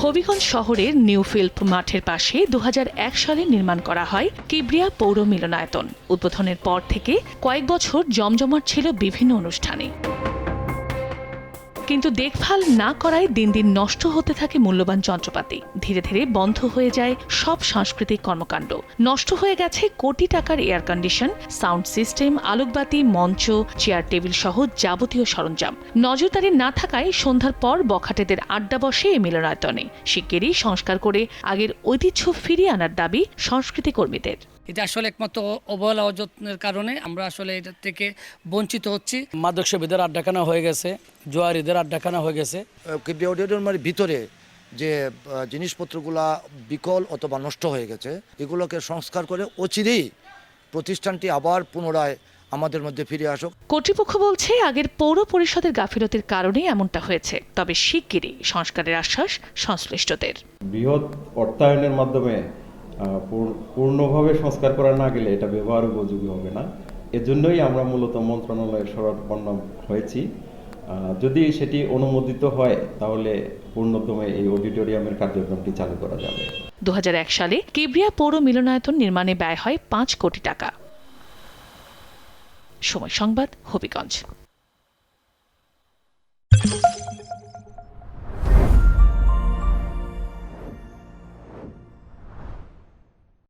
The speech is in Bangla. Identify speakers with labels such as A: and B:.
A: হবিগঞ্জ শহরের নিউফিল্ড মাঠের পাশে 2001 সালে নির্মাণ করা হয় কিবরিয়া পৌর মিলনায়তন। উদ্বোধনের পর থেকে কয়েক বছর জমজমাট ছিল বিভিন্ন অনুষ্ঠানে, কিন্তু দেখভাল না করায় দিন দিন নষ্ট হতে থাকে মূল্যবান যন্ত্রপাতি। ধীরে ধীরে বন্ধ হয়ে যায় সব সাংস্কৃতিক কর্মকাণ্ড। নষ্ট হয়ে গেছে কোটি টাকার এয়ার কন্ডিশন, সাউন্ড সিস্টেম, আলোকবাতি, মঞ্চ, চেয়ার টেবিল সহ যাবতীয় সরঞ্জাম। নজরদারি না থাকায় সন্ধ্যার পর বখাটেদের আড্ডা বসে এই মিলনায়তনে। শিগগিরই সংস্কার করে আগের ঐতিহ্য ফিরিয়ে আনার দাবি সংস্কৃতি কর্মীদের।
B: এটা আসলে একমাত্র অবহেলা অযত্নের কারণে আমরা আসলে এটা থেকে বঞ্চিত হচ্ছি।
C: মাদক সেবীদের আড্ডাখানা হয়ে গেছে, জোয়ারিদের আড্ডাখানা হয়ে গেছে।
D: কিবরিয়া অডিটোরিয়ামের ভিতরে যে জিনিসপত্রগুলা বিকল অথবা নষ্ট হয়ে গেছে, এগুলোকে সংস্কার করে অচিরেই প্রতিষ্ঠানটি আবার পুনরায় আমাদের মধ্যে ফিরে আসুক।
A: কর্তৃপক্ষ বলছে আগের পৌর পরিষদের গাফিলতির কারণে এমনটা হয়েছে, তবে শিগগিরই সংস্কারের আশ্বাস সংশ্লিষ্টদের।
E: বৃহৎ অর্থায়নের মাধ্যমে পূর্ণভাবে সংস্কার করা না গেলে এটা ব্যবহার উপযোগী হবে না। এজন্যই আমরা মূলত মন্ত্রণালয়ের শরণাপন্ন হয়েছি। যদি সেটি অনুমোদিত হয় তাহলে পূর্ণদমে এই অডিটোরিয়ামের কার্যক্রমটি চালু করা যাবে।
A: 2001 সালে কিবরিয়া পৌর মিলনায়তন নির্মাণে ব্যয় হয় 5 কোটি টাকা। সময় সংবাদ, হবিগঞ্জ।